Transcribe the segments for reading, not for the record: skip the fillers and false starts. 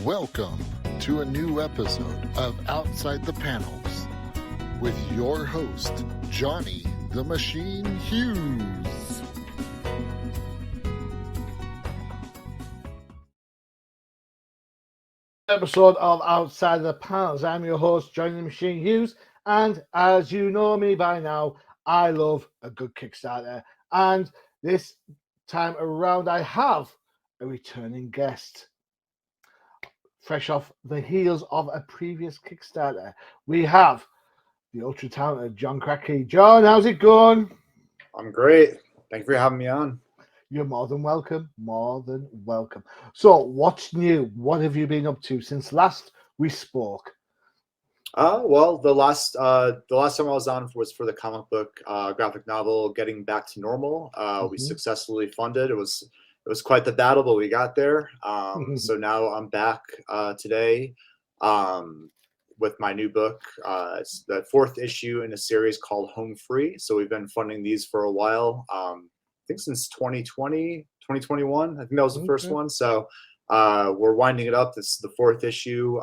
Welcome to a new episode of Outside the Panels with your host, Johnny the Machine Hughes. Episode of Outside the Panels. I'm your host, Johnny the Machine Hughes, and as you know me by now, I love a good Kickstarter. And this time around, I have a returning guest. Fresh off the heels of a previous Kickstarter, we have the ultra talented John Kratky. John, how's it going? I'm great. Thank you for having me on. You're more than welcome. More than welcome. So, what's new? What have you been up to since last we spoke? Well, the last time I was on was for the comic book graphic novel Getting Back to Normal. We successfully funded. It was quite the battle, but we got there. So now I'm back today with my new book. It's the fourth issue in a series called Home Free. So we've been funding these for a while. I think since 2020, 2021. I think that was the first one. So we're winding it up. This is the fourth issue.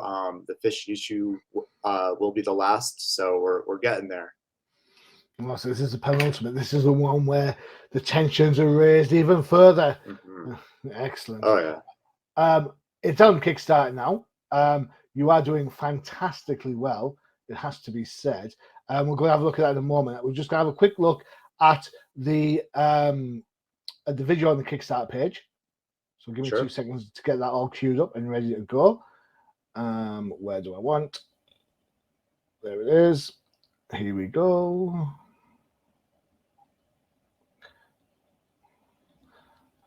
The fifth issue will be the last. So we're getting there. Well, so this is the penultimate. This is the one where the tensions are raised even further. Excellent. Oh yeah. It's on Kickstarter now. You are doing fantastically well. It has to be said. We're going to have a look at that in a moment. We're just going to have a quick look at the video on the Kickstarter page. So give me 2 seconds to get that all queued up and ready to go. Where do I want? There it is. Here we go.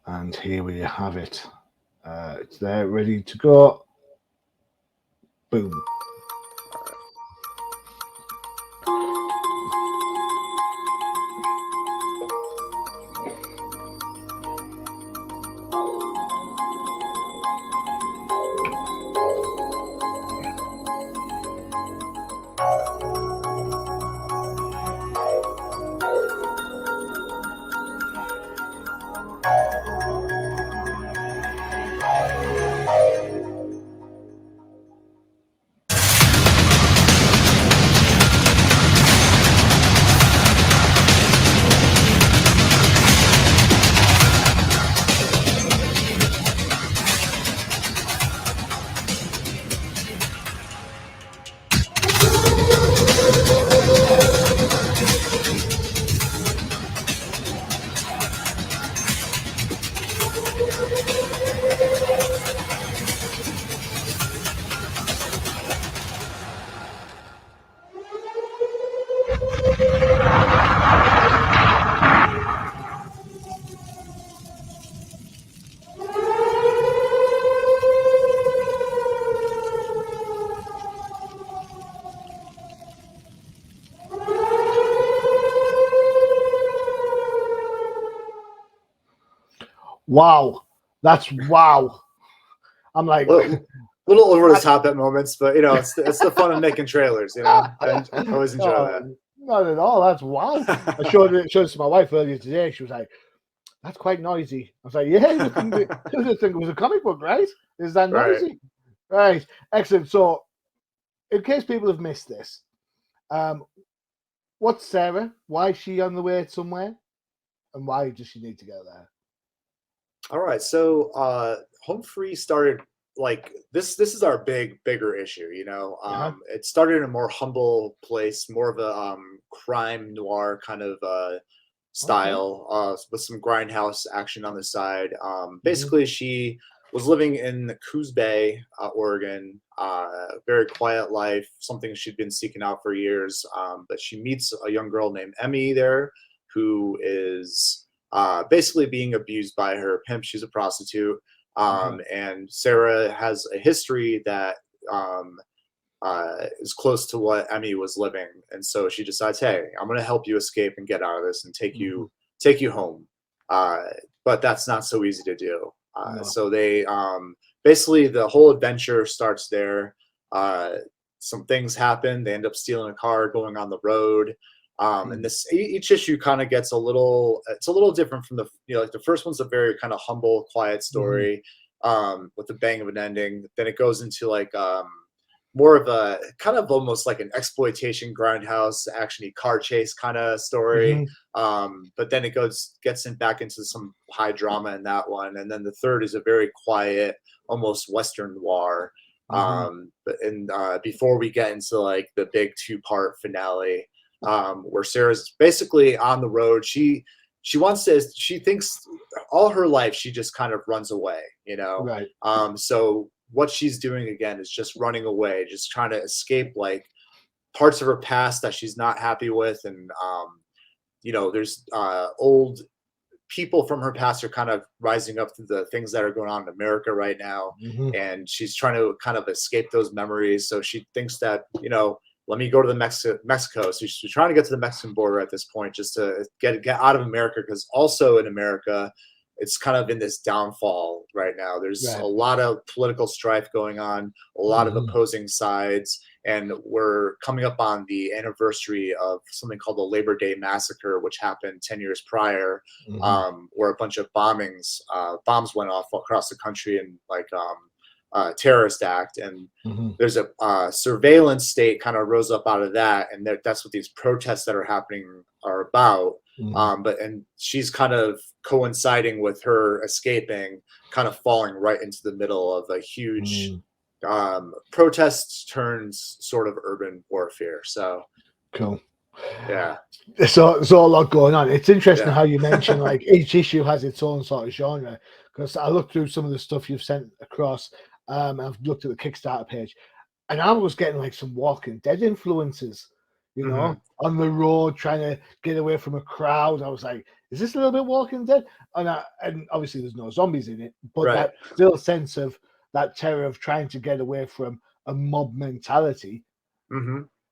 And here we have it. It's there, ready to go. Boom. Wow, that's wow. I'm like a little over the top at moments, but it's the fun of making trailers. I always enjoy that. Not at all. That's wow. I showed it to my wife earlier today. She was like, "That's quite noisy." I was like, "Yeah, you think it was a comic book, right? Is that noisy?" Right. Excellent. So, in case people have missed this, what's Sarah? Why is she on the way somewhere, and why does she need to go there? All right, so Home Free started like this is our bigger issue. It started in a more humble place, more of a crime noir kind of style, with some grindhouse action on the side. Basically, she was living in Coos Bay, Oregon, very quiet life, something she'd been seeking out for years, but she meets a young girl named Emmy there who is basically being abused by her pimp. She's a prostitute. And Sarah has a history that is close to what Emmy was living. And so she decides, hey, I'm going to help you escape and get out of this and take you home. But that's not so easy to do. So they basically the whole adventure starts there. Some things happen. They end up stealing a car, going on the road. And each issue kind of gets it's a little different from the first one's a very kind of humble, quiet story. with the bang of an ending. Then it goes into like more of a kind of almost like an exploitation grindhouse actiony car chase kind of story. But then it gets back into some high drama in that one. And then the third is a very quiet, almost Western noir. Before we get into like the big 2-part finale, where Sarah's basically on the road. She thinks all her life she just kind of runs away, Right. So what she's doing again is just running away, just trying to escape like parts of her past that she's not happy with. And there's old people from her past are kind of rising up to the things that are going on in America right now. And she's trying to kind of escape those memories. So she thinks that, let me go to the Mexico. So she's trying to get to the Mexican border at this point, just to get out of America, because also in America, it's kind of in this downfall right now. There's a lot of political strife going on, a lot of opposing sides, and we're coming up on the anniversary of something called the Labor Day Massacre, which happened 10 years prior, where a bunch of bombs went off across the country, and like terrorist act, and there's a surveillance state kind of rose up out of that, and that's what these protests that are happening are about. And she's kind of coinciding with her escaping, kind of falling right into the middle of a huge protests turns sort of urban warfare. So cool. Yeah. So there's a lot going on. It's interesting how you mentioned like each issue has its own sort of genre, because I looked through some of the stuff you've sent across. I've looked at the Kickstarter page, and I was getting like some Walking Dead influences, on the road, trying to get away from a crowd. I was like, is this a little bit Walking Dead? And obviously there's no zombies in it, but that still sense of that terror of trying to get away from a mob mentality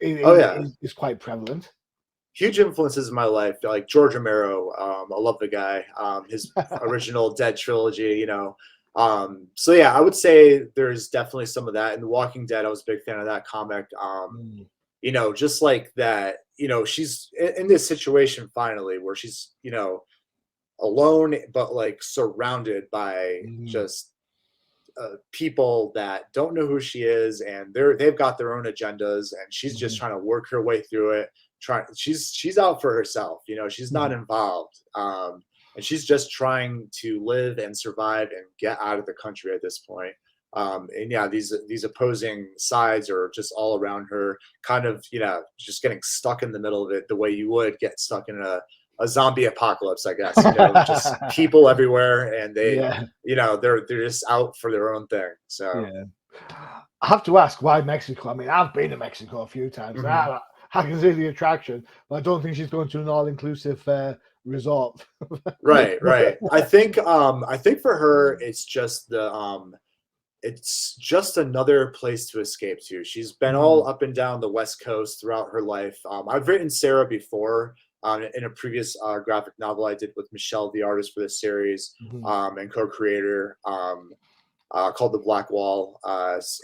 is quite prevalent. Huge influences in my life, like George Romero. I love the guy. His original Dead trilogy, So yeah, I would say there's definitely some of that. In The Walking Dead, I was a big fan of that comic. Just like that, she's in this situation finally where she's, alone, but like surrounded by just people that don't know who she is, and they've got their own agendas, and she's just trying to work her way through it. She's out for herself, she's not involved. And she's just trying to live and survive and get out of the country at this point. And yeah, these opposing sides are just all around her, kind of, just getting stuck in the middle of it, the way you would get stuck in a zombie apocalypse, I guess. Just people everywhere, and they're just out for their own thing. So I have to ask, why Mexico? I mean, I've been to Mexico a few times. I can see the attraction, but I don't think she's going to an all-inclusive resort. Right. I think for her, it's just it's just another place to escape to. She's been all up and down the West Coast throughout her life. I've written Sarah before in a previous graphic novel I did with Michelle, the artist for this series, and co-creator, called The Black Wall.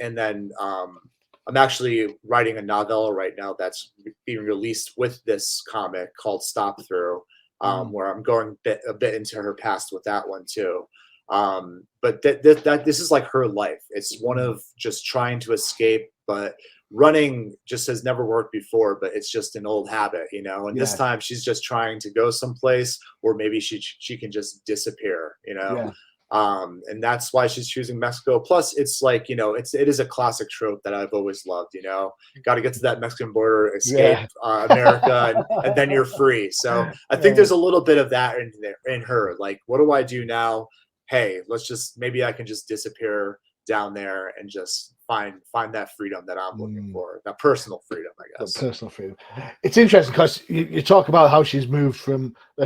And then I'm actually writing a novella right now that's being released with this comic called Stop Through, where I'm going a bit into her past with that one too. But this is like her life. It's one of just trying to escape, but running just has never worked before, but it's just an old habit, and this time she's just trying to go someplace where maybe she can just disappear, and that's why she's choosing Mexico. Plus it's like, it is a classic trope that I've always loved, got to get to that Mexican border, escape America, and then you're free. So I think there's a little bit of that in her, like, what do I do now? Hey, maybe I can just disappear down there and just find that freedom that I'm looking for, that personal freedom, I guess. The personal freedom. It's interesting because you talk about how she's moved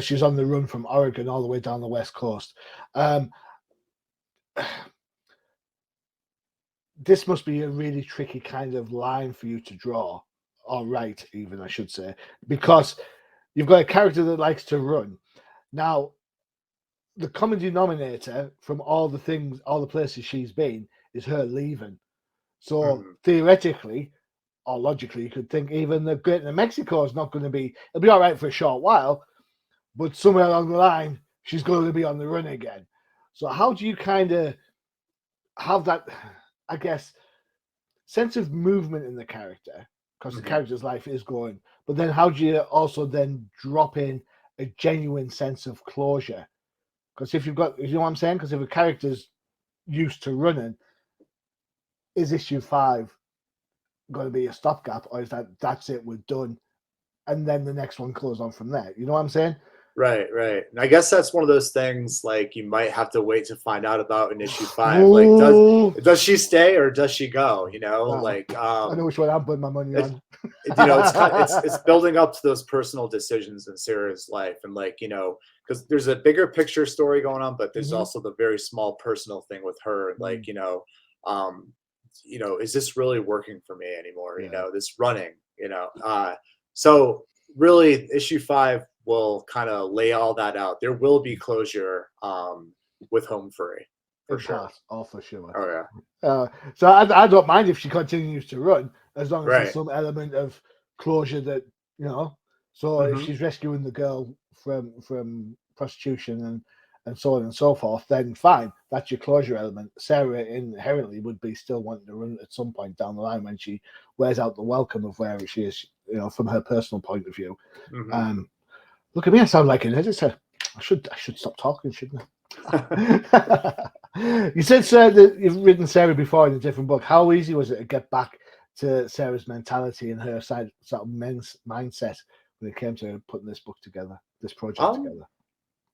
she's on the run from Oregon all the way down the West Coast. This must be a really tricky kind of line for you to draw, or write even, I should say, because you've got a character that likes to run. Now, the common denominator from all the places she's been is her leaving. So theoretically or logically, you could think even the Great Mexico is not going to be, it'll be all right for a short while, but somewhere along the line, she's going to be on the run again. So how do you kind of have that, I guess, sense of movement in the character, because the character's life is going. But then how do you also then drop in a genuine sense of closure? Because if you've got, you know what I'm saying? Because if a character's used to running, is issue 5 going to be a stopgap, or is that's it, we're done, and then the next one goes on from there? You know what I'm saying? Right. And I guess that's one of those things like you might have to wait to find out about in issue 5. Like, does she stay or does she go? You know, like I know which one I'm putting my money on. You know, it's building up to those personal decisions in Sarah's life, and like, you know, because there's a bigger picture story going on, but there's also the very small personal thing with her, and like, you know, is this really working for me anymore? You know, this running, you know, so really issue 5 will kind of lay all that out. There will be closure with Home Free, for sure. Oh, for sure. Oh yeah. So I don't mind if she continues to run, as long as Right. there's some element of closure that, you know. So if she's rescuing the girl from prostitution and so on and so forth, then fine, that's your closure element. Sarah inherently would be still wanting to run at some point down the line when she wears out the welcome of wherever she is, you know, from her personal point of view. Look at me, I sound like an editor. I should stop talking, shouldn't I? You said, sir, that you've written Sarah before in a different book. How easy was it to get back to Sarah's mentality and her sort of mindset when it came to putting this book together, this project together?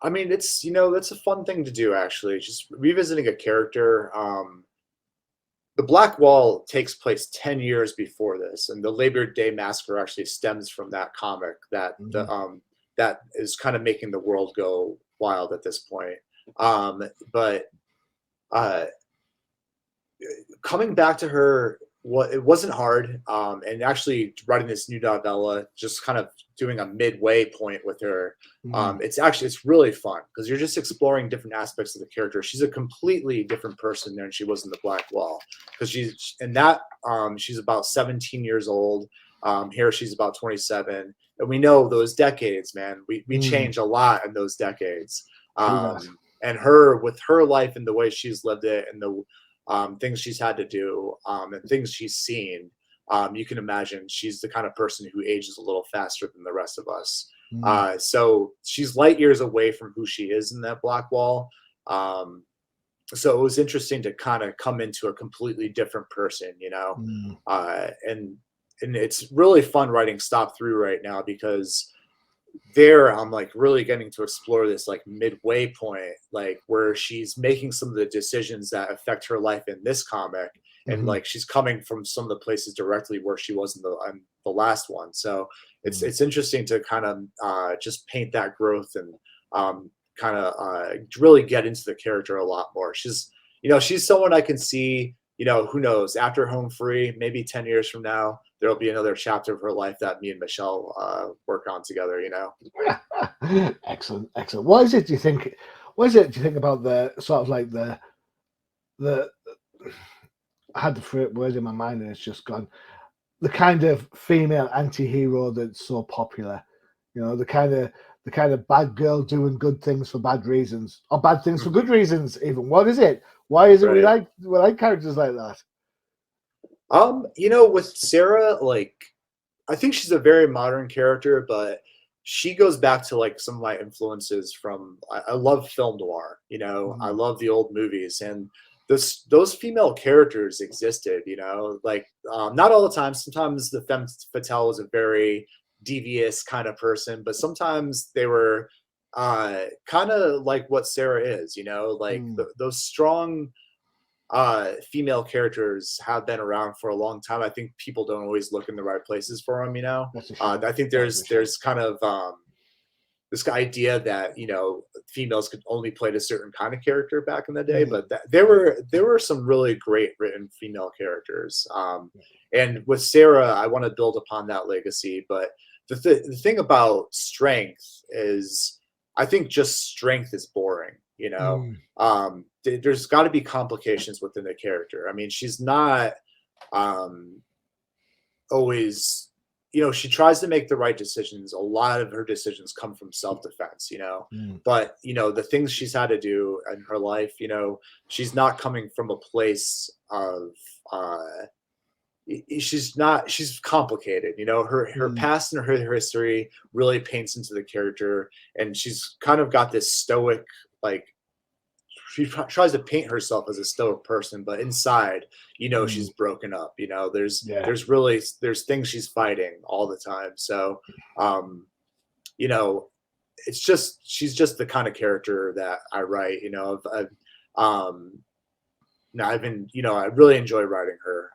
I mean, it's, you know, that's a fun thing to do, actually, just revisiting a character. The Black Wall takes place 10 years before this, and the Labor Day Massacre actually stems from that comic that that is kind of making the world go wild at this point. But coming back to her, it wasn't hard, and actually writing this new novella, just kind of doing a midway point with her, it's really fun because you're just exploring different aspects of the character. She's a completely different person than she was in the Black Wall, because she's about 17 years old. Here she's about 27, and we know those decades, man. We change a lot in those decades. And with her life and the way she's lived it, and the things she's had to do, and things she's seen, you can imagine she's the kind of person who ages a little faster than the rest of us. So she's light years away from who she is in that Black Wall. So it was interesting to kind of come into a completely different person, you know. And it's really fun writing Stop Through right now, because there I'm like really getting to explore this like midway point, like where she's making some of the decisions that affect her life in this comic, and like she's coming from some of the places directly where she was in the last one. So it's interesting to kind of just paint that growth and kind of really get into the character a lot more. She's someone I can see, you know, who knows, after Home Free, maybe 10 years from now, there'll be another chapter of her life that me and Michelle work on together, you know. Excellent. What is it do you think about the sort of like the I had the word in my mind and it's just gone, the kind of female anti-hero that's so popular, you know, the kind of bad girl doing good things for bad reasons, or bad things for good reasons even. What is it? Why is it we like characters like that? You know, with Sarah, like, I think she's a very modern character, but she goes back to like some of my influences from, I love film noir, you know, I love the old movies, and those female characters existed, you know, like, not all the time. Sometimes the femme fatale was a very devious kind of person, but sometimes they were kind of like what Sarah is, you know, like those strong female characters have been around for a long time. I think people don't always look in the right places for them, you know. I think there's kind of this idea that, you know, females could only play a certain kind of character back in the day, but there were some really great written female characters. And with Sarah, I want to build upon that legacy. But the thing about strength is, I think just strength is boring, you know. There's got to be complications within the character. I mean, she's not always you know, she tries to make the right decisions. A lot of her decisions come from self-defense, you know, but, you know, the things she's had to do in her life, you know, she's not coming from a place of, she's complicated, you know, her past and her history really paints into the character, and she's kind of got this stoic, like, she tries to paint herself as a stoic person, but inside, you know, she's broken up. You know, there's things she's fighting all the time. So, you know, it's just, she's just the kind of character that I write. You know, I've been, you know, I really enjoy writing her.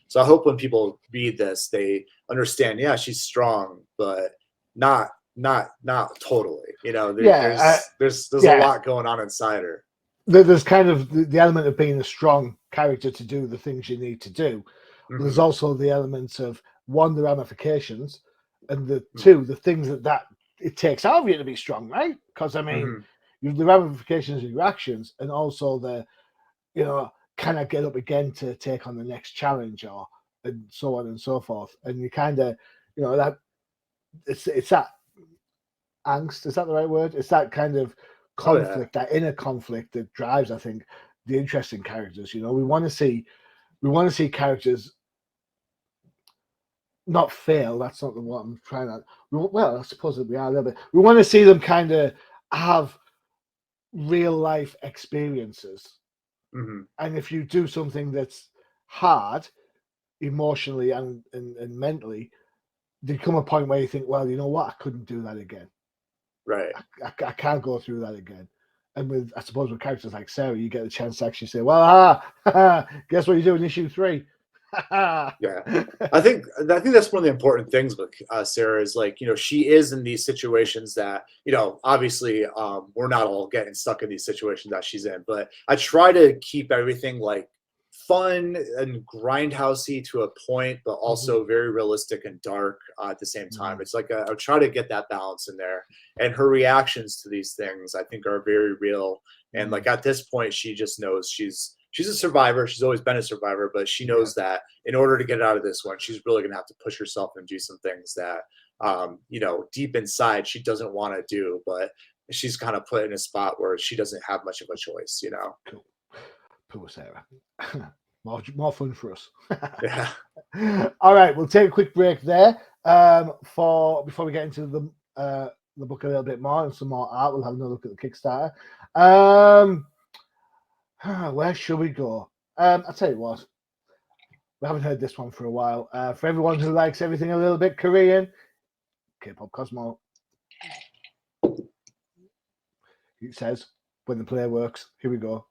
So I hope when people read this, they understand. Yeah, she's strong, but not totally. You know, there's a lot going on inside her. There's kind of the element of being a strong character to do the things you need to do. There's also the elements of, one, the ramifications, and the two, the things that it takes out of you to be strong, right? Because I mean, you've the ramifications of your actions, and also the, you know, can I get up again to take on the next challenge, or and so on and so forth. And you kind of, you know, that it's that angst. Is that the right word? It's that kind of conflict, that inner conflict that drives, I think, the interesting characters. You know, we want to see characters not fail. That's not what I'm trying to. Well, I suppose that we are a little bit. We want to see them kind of have real life experiences. And if you do something that's hard, emotionally and mentally, there come a point where you think, well, you know what, I couldn't do that again. Right. I can't go through that again. And with, I suppose, with characters like Sarah, you get the chance to actually say, well, guess what you do in issue 3? Yeah, I think that's one of the important things with Sarah is, like, you know, she is in these situations that, you know, obviously we're not all getting stuck in these situations that she's in, but I try to keep everything like fun and grindhousey to a point, but also very realistic and dark at the same time. It's like I try to get that balance in there, and her reactions to these things, I think, are very real. And like at this point, she just knows she's a survivor. She's always been a survivor, but she knows that in order to get out of this one, she's really going to have to push herself and do some things that, you know, deep inside she doesn't want to do, but she's kind of put in a spot where she doesn't have much of a choice, you know. Cool. Poor Sarah. more fun for us. Yeah. All right, we'll take a quick break there before we get into the book a little bit more and some more art. We'll have another look at the Kickstarter. Where should we go? I'll tell you what. We haven't heard this one for a while. For everyone who likes everything a little bit Korean, K-pop Cosmo. It says, when the play works. Here we go.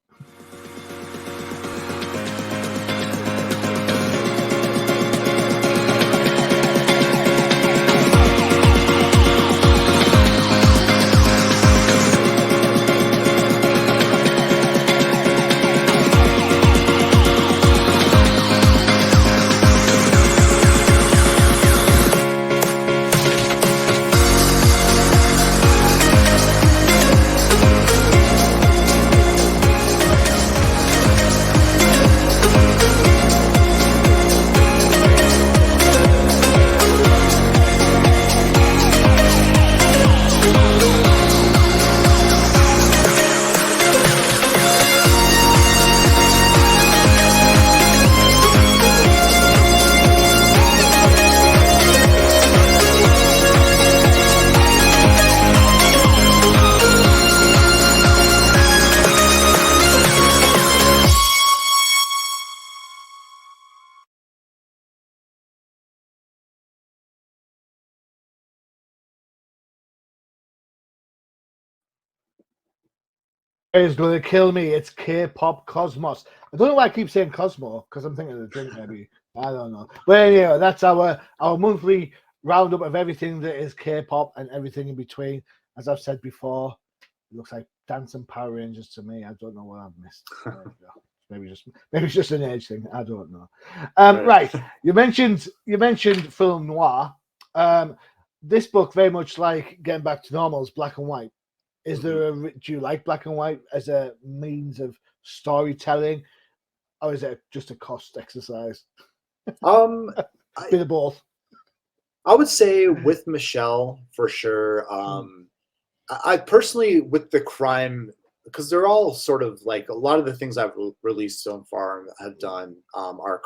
Is going to kill me. It's K-pop Cosmos. I don't know why I keep saying Cosmo, because I'm thinking of the drink, maybe. I don't know. But anyway, that's our monthly roundup of everything that is K-pop and everything in between. As I've said before, it looks like Dance and Power Rangers to me. I don't know what I've missed. Maybe it's just an age thing. I don't know. Right. You mentioned film noir. This book, very much like Getting Back to Normal, is black and white. Is there do you like black and white as a means of storytelling, or is it just a cost exercise? Bit of both. I would say with Michelle for sure. I personally with the crime, because they're all sort of like a lot of the things I've released so far and have done are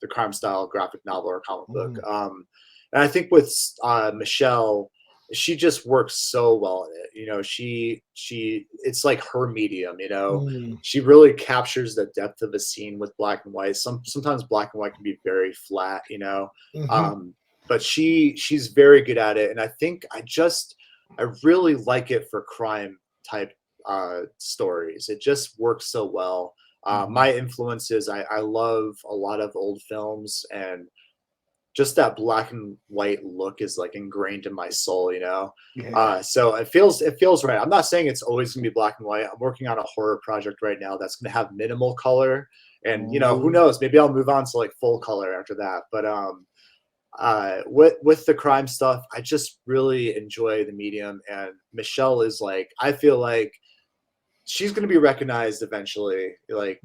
the crime style graphic novel or comic book. And I think with Michelle, she just works so well in it. You know, she it's like her medium. You know, she really captures the depth of a scene with black and white. Sometimes black and white can be very flat. You know, but she's very good at it, and I think I really like it for crime type stories. It just works so well. My influences, I love a lot of old films, and just that black and white look is like ingrained in my soul, you know. So it feels right. I'm not saying it's always gonna be black and white. I'm working on a horror project right now that's gonna have minimal color, and you know, who knows? Maybe I'll move on to like full color after that. But with the crime stuff, I just really enjoy the medium, and Michelle is like, I feel like she's going to be recognized eventually. Like,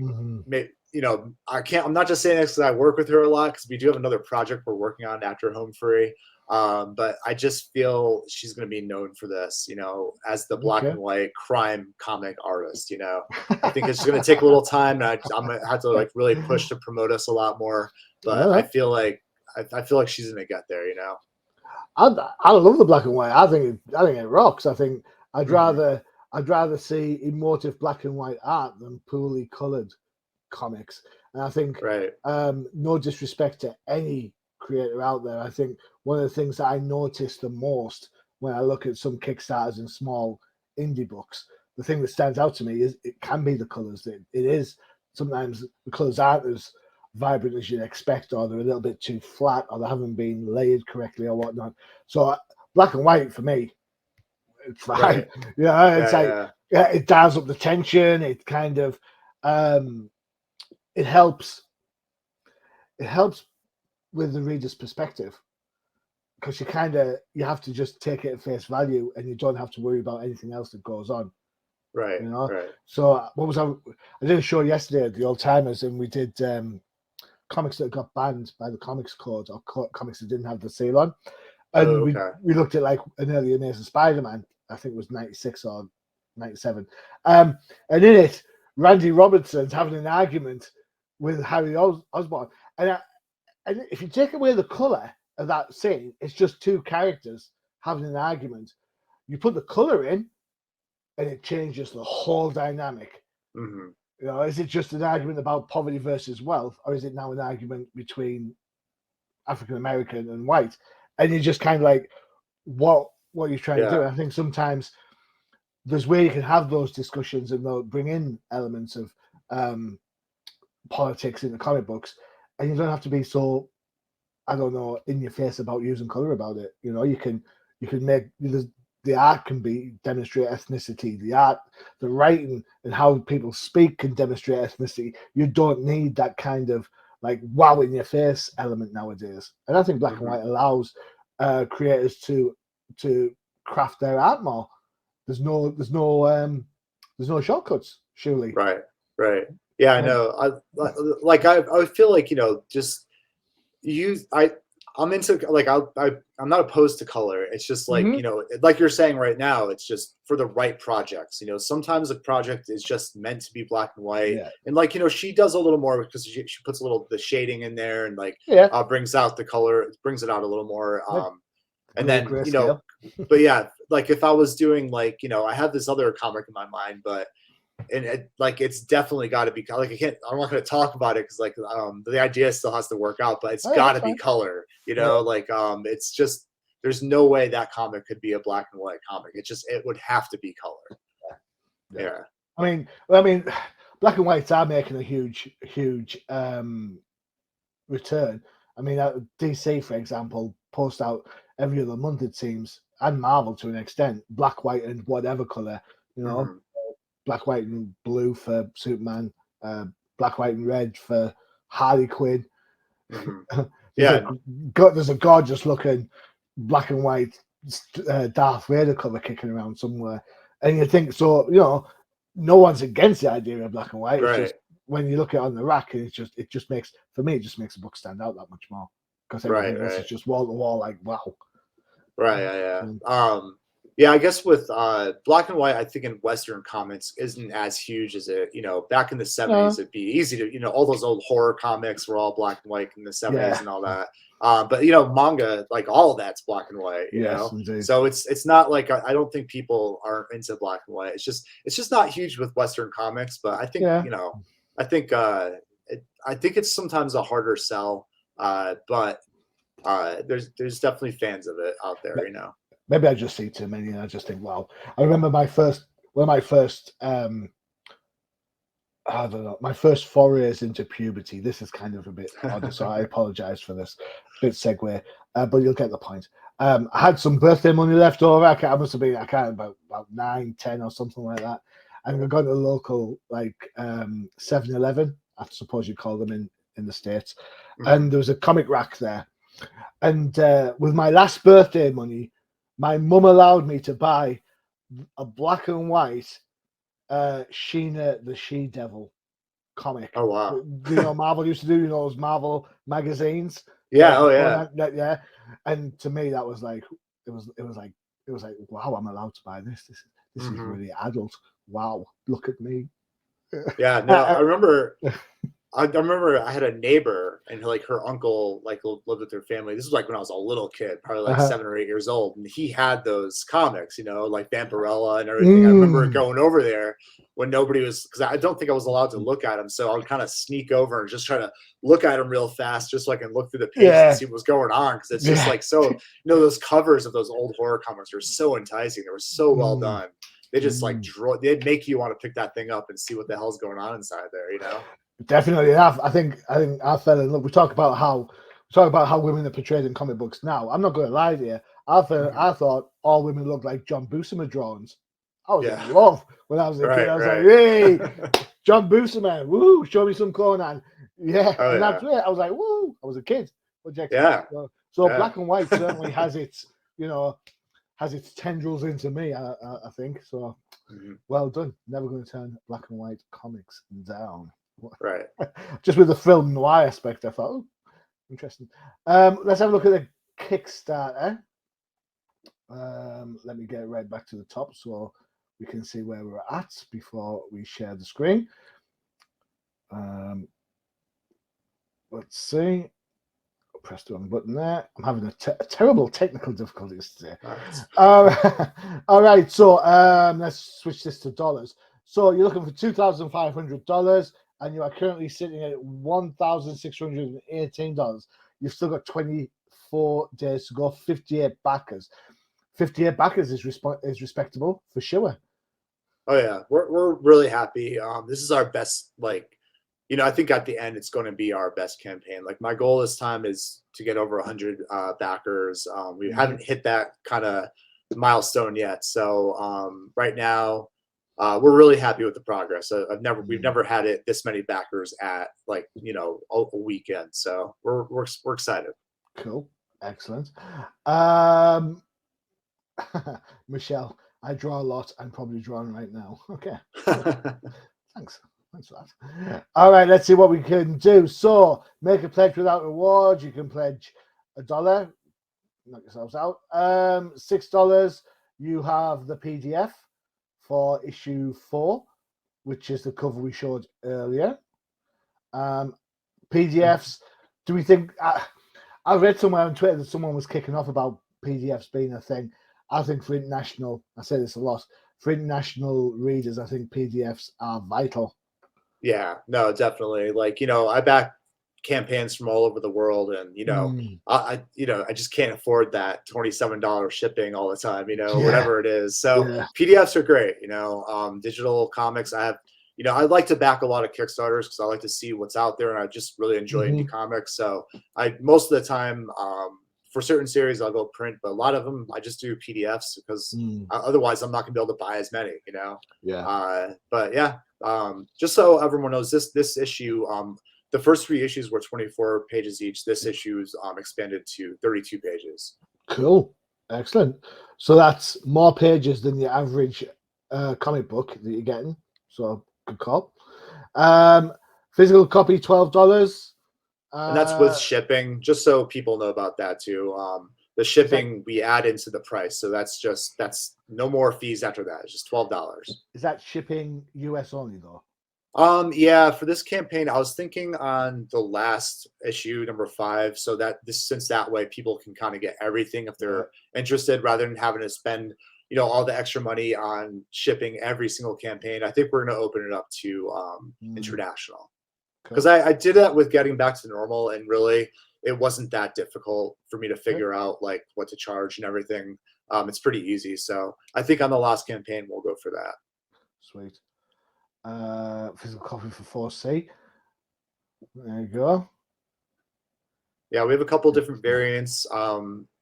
you know, I'm not just saying this because I work with her a lot, because we do have another project we're working on after Home Free. But I just feel she's going to be known for this, you know, as the black and white crime comic artist. You know, I think it's going to take a little time, and I'm going to have to like really push to promote us a lot more. But I feel like she's going to get there. You know, I love the black and white. I think it rocks. I think I'd rather see emotive black and white art than poorly colored comics. And I think, no disrespect to any creator out there, I think one of the things that I notice the most when I look at some Kickstarters and small indie books, the thing that stands out to me is it can be the colors. It is sometimes the colors aren't as vibrant as you'd expect, or they're a little bit too flat, or they haven't been layered correctly or whatnot. So black and white for me, it's fine. It dials up the tension. It kind of it helps with the reader's perspective, because you have to just take it at face value, and you don't have to worry about anything else that goes on. Right. You know. Right. So what was I did a show yesterday at the Old Timers, and we did comics that got banned by the Comics Code, or comics that didn't have the seal on. And we looked at like an early Amazing Spider-Man, I think it was 96 or 97. And in it, Randy Robertson's having an argument with Harry Osborn. And if you take away the colour of that scene, it's just two characters having an argument. You put the colour in, and it changes the whole dynamic. You know, is it just an argument about poverty versus wealth, or is it now an argument between African American and white? And you're just kind of like, what are you trying to do? And I think sometimes there's where you can have those discussions, and they'll bring in elements of politics in the comic books, and you don't have to be so, I don't know, in your face about using color about it. You know, you can make the art can demonstrate ethnicity. The art, the writing, and how people speak can demonstrate ethnicity. You don't need that kind of like wow in your face element nowadays. And I think black and white allows creators to craft their art more. There's no shortcuts, surely. Right. Yeah, I know. I feel like, you know, just I'm into like I'm not opposed to color. It's just like, you know, like you're saying right now, it's just for the right projects. You know, sometimes a project is just meant to be black and white, and like, you know, she does a little more because she puts a little the shading in there, and like brings out the color, brings it out a little more. And then, you know, but yeah, like if I was doing like, you know, I have this other comic in my mind, but like it's definitely got to be like I'm not going to talk about it because like the idea still has to work out, but it's got to be color, you know. Like it's just there's no way that comic could be a black and white comic. It would have to be color. I mean black and whites are making a huge return. I mean DC, for example, post out every other month, it seems, and Marvel to an extent, black, white, and whatever color, you know. Black, white, and blue for Superman, black, white, and red for Harley Quinn. There's a gorgeous looking black and white Darth Vader cover kicking around somewhere, and you think so. You know, no one's against the idea of black and white. It's just when you look at it on the rack, and it just makes, for me, it just makes the book stand out that much more. because everything else is just wall to wall. Like wow. Right. Yeah. I guess with black and white, I think in Western comics isn't as huge as it. Back in the 70s, it'd be easy to. All those old horror comics were all black and white in the 70s and all that. But manga, like all of that's black and white. Indeed. So it's not like I don't think people are into black and white. It's just not huge with Western comics. But I think I think it's sometimes a harder sell. But there's definitely fans of it out there. Maybe I just see too many, and I just think, wow. I remember one of my first I don't know, my first forays into puberty. This is kind of a bit odd, so I apologize for this bit segue, but you'll get the point. I had some birthday money left over. I must have been, about 9, 10 or something like that. And I got to the local 7-Eleven, I suppose you call them in the States. And there was a comic rack there. And with my last birthday money, my mum allowed me to buy a black and white Sheena the She-Devil comic. Oh wow! Marvel used to do those Marvel magazines. Yeah. Oh yeah. Yeah. And to me, that was like it was like wow, I'm allowed to buy this. This is really adult. Wow, look at me. Yeah. No, I remember I had a neighbor, and her uncle lived with their family. This was when I was a little kid, probably 7 or 8 years old, and he had those comics, like Vampirella and everything. I remember going over there when nobody was, because I don't think I was allowed to look at them, so I would kind of sneak over and just try to look at them real fast, just so I can look through the pages and see what's going on, because it's just so. Those covers of those old horror comics are so enticing. They were so well done. They just they'd make you want to pick that thing up and see what the hell's going on inside there, Definitely. I think I fell in love. We talk about how women are portrayed in comic books now. I'm not going to lie to you. I thought all women looked like John Buscema drawings. I was in love when I was a kid. I was like, hey, John Buscema, woo, show me some Conan. Yeah, that's it. I was like, woo, I was a kid. So black and white certainly has its, has its tendrils into me, I think. So well done. Never going to turn black and white comics down. Right. Just with the film noir aspect, I thought, interesting. Let's have a look at the Kickstarter. Let me get right back to the top so we can see where we're at before we share the screen. Let's see. Press the wrong button there. I'm having a terrible technical difficulties today. All right, so let's switch this to dollars. So you're looking for $2,500, and you are currently sitting at $1,618. You've still got 24 days to go. 58 backers. 58 backers is respectable for sure. Oh yeah, we're really happy. This is our best. I think at the end it's going to be our best campaign. My goal this time is to get over 100 backers. We haven't hit that kind of milestone yet. So right now, we're really happy with the progress. We've never had it this many backers at a weekend. So we're excited. Cool, excellent. Michelle, I draw a lot. I'm probably drawing right now. Okay, thanks for that. All right, let's see what we can do. So make a pledge without reward. You can pledge $1. Knock yourselves out. $6. You have the PDF for issue 4, which is the cover we showed earlier. PDFs. Do we think? I read somewhere on Twitter that someone was kicking off about PDFs being a thing. I think for international, I say this a lot, for international readers, I think PDFs are vital. Yeah, no, definitely. I back campaigns from all over the world, and I just can't afford that $27 shipping all the time, whatever it is. So PDFs are great. Digital comics. I like to back a lot of Kickstarters because I like to see what's out there, and I just really enjoy indie comics. So most of the time, for certain series, I'll go print, but a lot of them I just do PDFs because otherwise I'm not gonna be able to buy as many, But yeah, just so everyone knows, this issue, the first 3 issues were 24 pages each. This issue is expanded to 32 pages. Cool, excellent. So that's more pages than your average comic book that you're getting. So good call. Physical copy $12. And that's with shipping, just so people know about that too. The shipping we add into the price, so that's no more fees after that. It's just $12. Is that shipping US only though? Yeah, for this campaign, I was thinking on the last issue, number 5, so that since that way people can kind of get everything if they're interested, rather than having to spend, all the extra money on shipping every single campaign. I think we're going to open it up to international, because I did that with Getting Back to Normal, and really it wasn't that difficult for me to figure out like what to charge and everything. It's pretty easy, so I think on the last campaign we'll go for that. Sweet. Physical copy for 4C. There you go. Yeah, we have a couple different variants.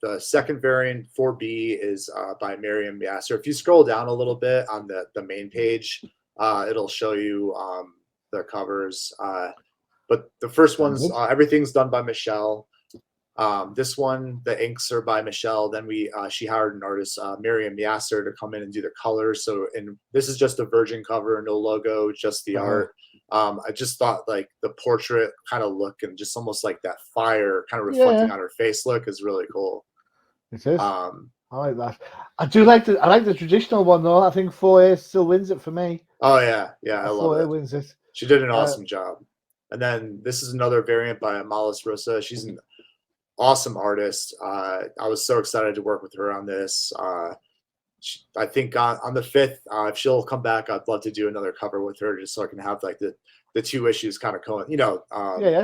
The second variant, 4B, is by Miriam Yasser. If you scroll down a little bit on the main page, it'll show you the covers. But the first one's everything's done by Michelle. This one, the inks are by Michelle. Then she hired an artist, Miriam Yasser, to come in and do the colors. So, and this is just a virgin cover, no logo, just the art. I just thought like the portrait kind of look and just almost like that fire kind of reflecting on her face look is really cool. It is. I like that. I like the traditional one though. I think 4A still wins it for me. Oh yeah, I love it. 4A wins it. She did an awesome job. And then this is another variant by Amalis Rosa. She's an awesome artist. I was so excited to work with her on this. I think on the 5th, if she'll come back, I'd love to do another cover with her, just so I can have like the 2 issues kind of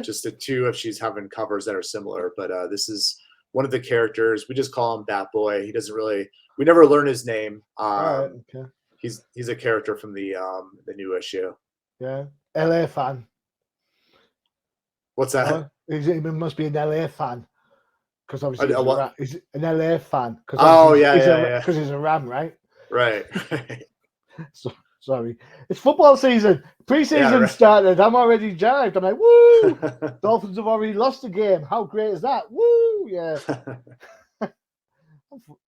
just the 2 if she's having covers that are similar. But this is one of the characters. We just call him Bat Boy. He doesn't really. We never learn his name. He's a character from the new issue. Yeah, LA fan. What's that? He must be an LA fan. Because obviously he's an LA fan. Because he's a Ram, right? Right. So, sorry. It's football season. Preseason started. I'm already jived. I'm like, woo! Dolphins have already lost the game. How great is that? Woo! Yeah.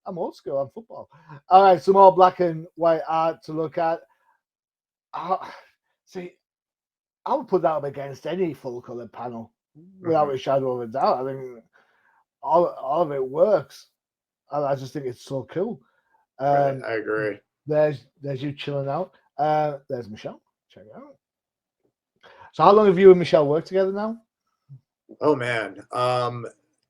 I'm old school on football. All right, some more black and white art to look at. See, I would put that up against any full-colored panel without a shadow of a doubt. I think all of it works. I just think it's so cool. Right, I agree. There's you chilling out. There's Michelle. Check it out. So how long have you and Michelle worked together now? Oh man.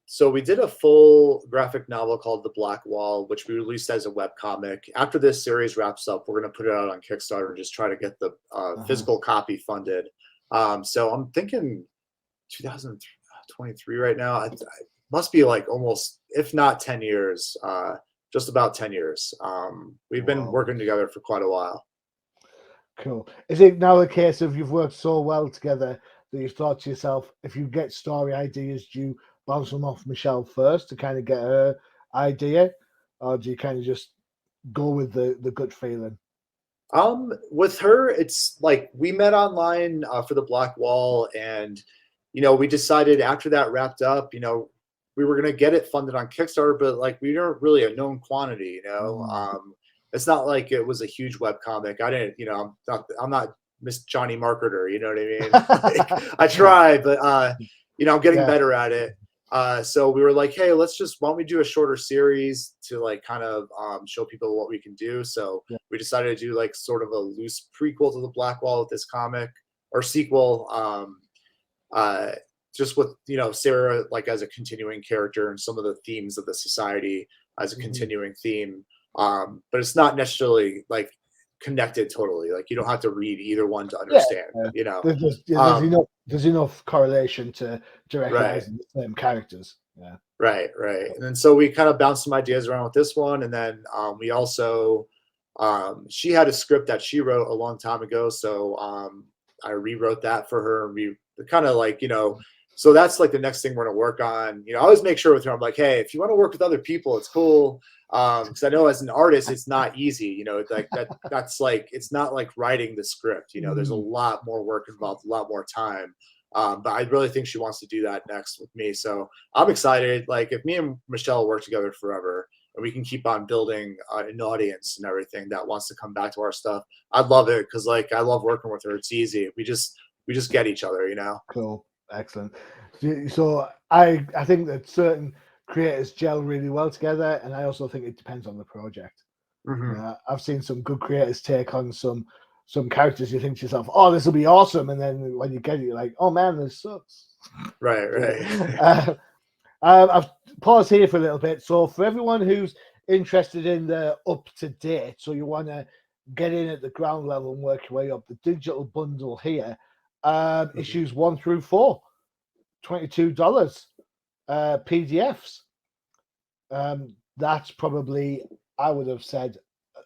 So we did a full graphic novel called The Black Wall, which we released as a webcomic. After this series wraps up, we're going to put it out on Kickstarter and just try to get the physical copy funded. So I'm thinking 2023 right now. It must be like almost, if not 10 years, just about 10 years. We've been working together for quite a while. Cool. Is it now a case of you've worked so well together that you've thought to yourself, if you get story ideas, do you bounce them off Michelle first to kind of get her idea, or do you kind of just go with the gut feeling? With her, it's like we met online for The Black Wall, and we decided after that wrapped up, we were gonna get it funded on Kickstarter, but like we weren't really a known quantity, It's not like it was a huge webcomic. I didn't, I'm not Miss Johnny Marketer, you know what I mean? Like, I try, but I'm getting better at it. So we were like, hey, why don't we do a shorter series to like kind of show people what we can do. So we decided to do like sort of a loose prequel to The Black Wall with this comic, or sequel, just with, Sarah like as a continuing character and some of the themes of the society as a continuing theme. But it's not necessarily like connected totally. Like you don't have to read either one to understand. There's enough correlation to recognize the same characters. Yeah. Right. And then so we kind of bounced some ideas around with this one, and then we also she had a script that she wrote a long time ago, so I rewrote that for her. We kind of like so that's like the next thing we're gonna work on. I always make sure with her, I'm like, hey, if you want to work with other people, it's cool. Because I know as an artist, it's not easy. Like that's like it's not like writing the script. There's a lot more work involved, a lot more time. But I really think she wants to do that next with me. So I'm excited. Like if me and Michelle work together forever, and we can keep on building an audience and everything that wants to come back to our stuff, I'd love it, because like I love working with her. It's easy. We just get each other. Cool. Excellent. So I think that certain creators gel really well together, and I also think it depends on the project. Mm-hmm. I've seen some good creators take on some characters. You think to yourself, "Oh, this will be awesome," and then when you get it, you're like, "Oh man, this sucks." Right. I've paused here for a little bit. So for everyone who's interested in the up to date, so you want to get in at the ground level and work your way up, the digital bundle here, issues 1 through 4, $22, PDFs. That's probably, I would have said,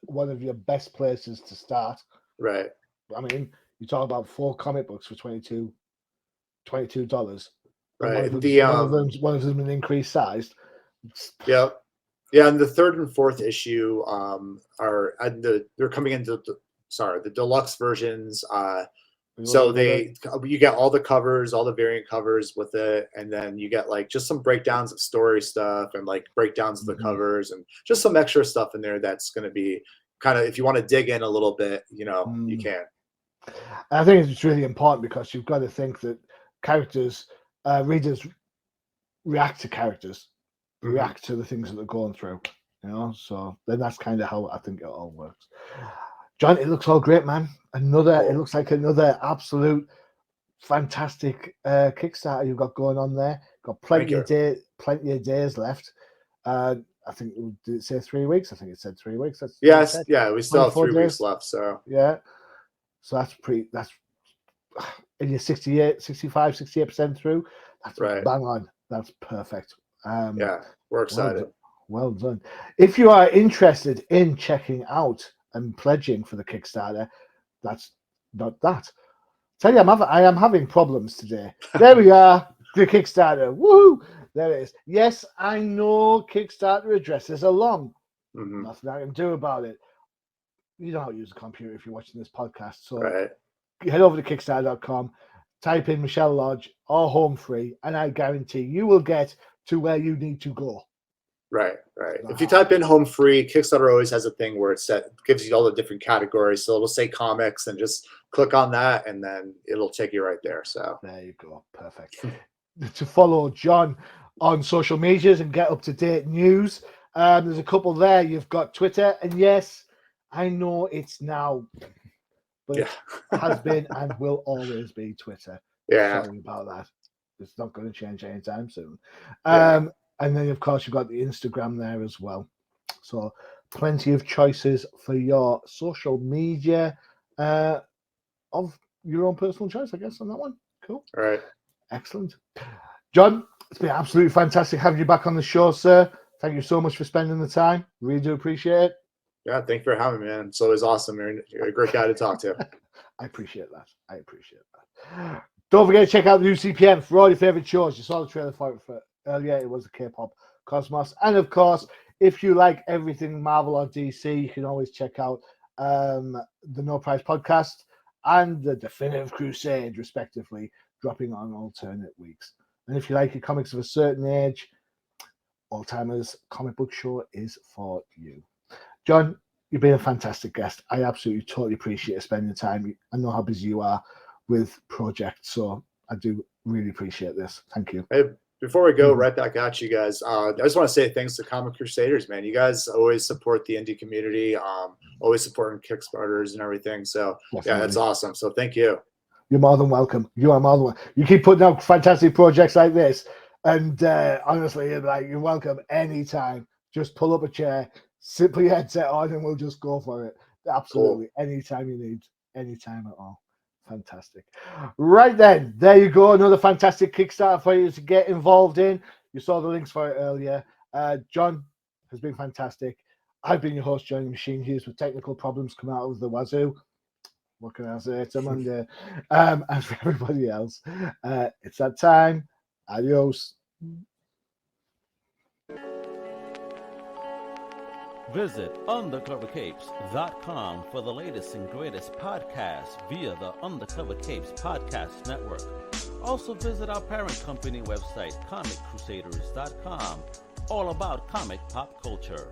one of your best places to start. Right. I mean, you talk about 4 comic books for $22. Right. One of them an increased size. Yeah. Yeah, and the 3rd and 4th issue are they're coming into the deluxe versions. So you get all the covers, all the variant covers with it, and then you get like just some breakdowns of story stuff and like breakdowns of the covers and just some extra stuff in there that's going to be kind of, if you want to dig in a little bit, you can. I think it's really important because you've got to think that characters, readers react to characters, react to the things that they're going through, so then that's kind of how I think it all works. John, it looks all great, man. It looks like another absolute fantastic Kickstarter you've got going on there. Got plenty of days left. I think, did it say 3 weeks? I think it said 3 weeks. We still have 3 weeks left. So yeah, so that's and you're 68% through. That's right. Bang on. That's perfect. We're excited. Well done. If you are interested in checking out and pledging for the Kickstarter, that's not that. Tell you, I am having problems today. There we are, the Kickstarter. Woohoo! There it is. Yes, I know Kickstarter addresses are long. Nothing I can do about it. You don't know how to use a computer if you're watching this podcast. So head over to Kickstarter.com, type in Michelle Lodge or Home Free, and I guarantee you will get to where you need to go. Right. If you type in Home Free, Kickstarter always has a thing where it gives you all the different categories. So it'll say comics, and just click on that, and then it'll take you right there. So there you go. Perfect. To follow John on social medias and get up-to-date news, there's a couple there. You've got Twitter, and yes, I know it's now, but it has been and will always be Twitter. Sorry about that. It's not going to change anytime soon. And then, of course, you've got the Instagram there as well. So plenty of choices for your social media of your own personal choice, I guess, on that one. Cool. All right. Excellent. John, it's been absolutely fantastic having you back on the show, sir. Thank you so much for spending the time. Really do appreciate it. Yeah, thank you for having me, man. It's always awesome. You're a great guy to talk to. I appreciate that. Don't forget to check out the new CPM for all your favorite shows. You saw the trailer for it earlier. It was the K-pop Cosmos. And of course, if you like everything Marvel or DC, you can always check out the No Price podcast and the Definitive Crusade, respectively, dropping on alternate weeks. And if you like your comics of a certain age, All Timers Comic Book Show is for you. John, you've been a fantastic guest. I absolutely totally appreciate spending time. I know how busy you are with projects, so I do really appreciate this. Thank you. Hey, before we go right back at you guys, I just want to say thanks to Comic Crusaders, man. You guys always support the indie community, always supporting Kickstarters and everything. So definitely. That's awesome. So thank you. You're more than welcome. You are more than welcome. You keep putting out fantastic projects like this, and honestly, you're welcome anytime. Just pull up a chair, sit, put your headset on, and we'll just go for it. Absolutely, anytime you need, anytime at all. Fantastic. Right then, there you go. Another fantastic Kickstarter for you to get involved in. You saw the links for it earlier. John has been fantastic. I've been your host, Johnny Machine Hughes, with technical problems coming out of the wazoo. What can I say? It's a Monday. And for everybody else, it's that time. Adios. Visit undercovercapes.com for the latest and greatest podcasts via the Undercover Capes Podcast Network. Also visit our parent company website, comiccrusaders.com, all about comic pop culture.